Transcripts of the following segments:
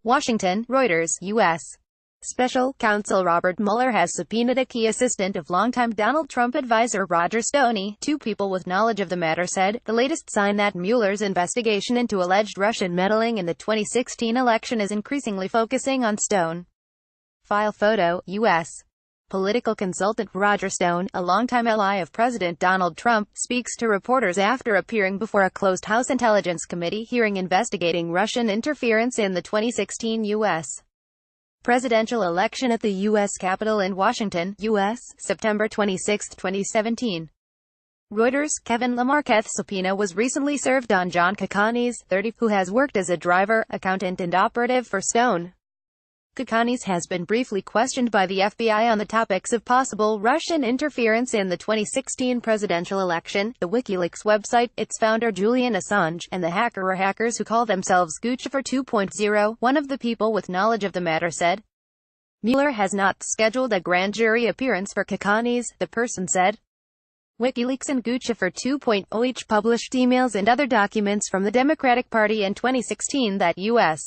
Washington, Reuters, U.S. Special Counsel Robert Mueller has subpoenaed a key assistant of longtime Donald Trump advisor Roger Stone, two people with knowledge of the matter said, the latest sign that Mueller's investigation into alleged Russian meddling in the 2016 election is increasingly focusing on Stone. File photo, U.S. Political consultant Roger Stone, a longtime ally of President Donald Trump, speaks to reporters after appearing before a closed House Intelligence Committee hearing investigating Russian interference in the 2016 U.S. presidential election at the U.S. Capitol in Washington, U.S., September 26, 2017. Reuters' Kevin Lamarcketh's subpoena was recently served on John Kakanis, 30, who has worked as a driver, accountant and operative for Stone. Kakanis has been briefly questioned by the FBI on the topics of possible Russian interference in the 2016 presidential election, the WikiLeaks website, its founder Julian Assange, and the hacker or hackers who call themselves Guccifer 2.0, one of the people with knowledge of the matter said. Mueller has not scheduled a grand jury appearance for Kakanis, the person said. WikiLeaks and Guccifer 2.0 each published emails and other documents from the Democratic Party in 2016 that U.S.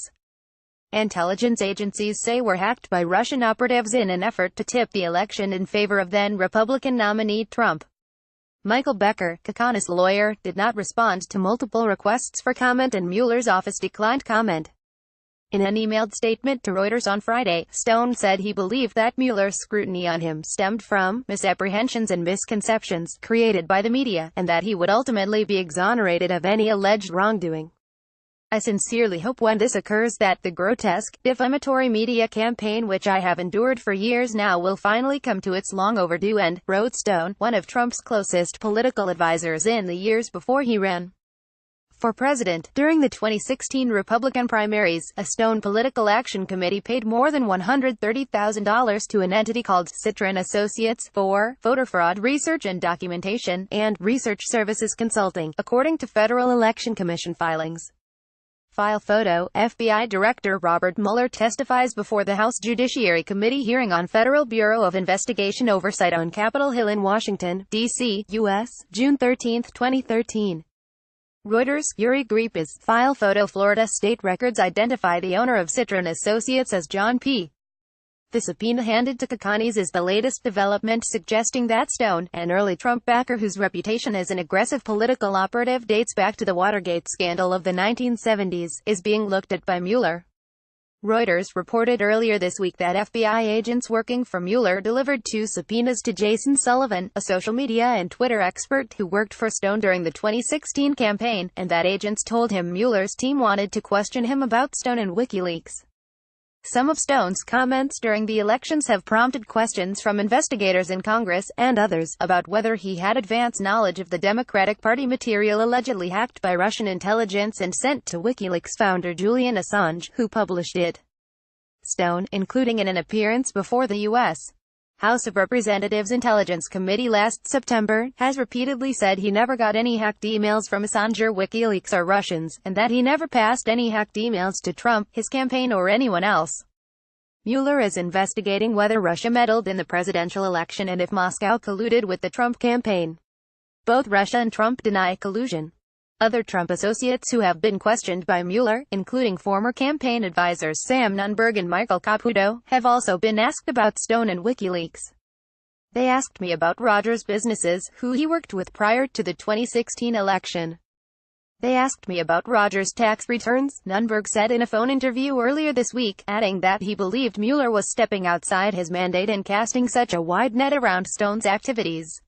intelligence agencies say were hacked by Russian operatives in an effort to tip the election in favor of then-Republican nominee Trump. Michael Becker, Kakanis' lawyer, did not respond to multiple requests for comment and Mueller's office declined comment. In an emailed statement to Reuters on Friday, Stone said he believed that Mueller's scrutiny on him stemmed from misapprehensions and misconceptions created by the media, and that he would ultimately be exonerated of any alleged wrongdoing. I sincerely hope when this occurs that the grotesque, defamatory media campaign which I have endured for years now will finally come to its long overdue end, wrote Stone, one of Trump's closest political advisors in the years before he ran for president. During the 2016 Republican primaries, a Stone Political Action Committee paid more than $130,000 to an entity called Citron Associates for voter fraud research and documentation, and research services consulting, according to Federal Election Commission filings. File photo, FBI Director Robert Mueller testifies before the House Judiciary Committee hearing on Federal Bureau of Investigation oversight on Capitol Hill in Washington, D.C., U.S., June 13, 2013. Reuters, Yuri Gripes. File photo, Florida state records identify the owner of Citron Associates as John P. The subpoena handed to Kakanis is the latest development suggesting that Stone, an early Trump backer whose reputation as an aggressive political operative dates back to the Watergate scandal of the 1970s, is being looked at by Mueller. Reuters reported earlier this week that FBI agents working for Mueller delivered two subpoenas to Jason Sullivan, a social media and Twitter expert who worked for Stone during the 2016 campaign, and that agents told him Mueller's team wanted to question him about Stone and WikiLeaks. Some of Stone's comments during the elections have prompted questions from investigators in Congress, and others, about whether he had advance knowledge of the Democratic Party material allegedly hacked by Russian intelligence and sent to WikiLeaks founder Julian Assange, who published it. Stone, including in an appearance before the U.S. House of Representatives Intelligence Committee last September, has repeatedly said he never got any hacked emails from Assange or WikiLeaks or Russians, and that he never passed any hacked emails to Trump, his campaign or anyone else. Mueller is investigating whether Russia meddled in the presidential election and if Moscow colluded with the Trump campaign. Both Russia and Trump deny collusion. Other Trump associates who have been questioned by Mueller, including former campaign advisors Sam Nunberg and Michael Caputo, have also been asked about Stone and WikiLeaks. They asked me about Roger's businesses, who he worked with prior to the 2016 election. They asked me about Roger's tax returns, Nunberg said in a phone interview earlier this week, adding that he believed Mueller was stepping outside his mandate and casting such a wide net around Stone's activities.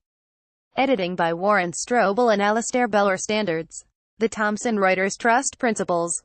Editing by Warren Strobel and Alastair Beller. Standards. The Thomson Reuters Trust Principles.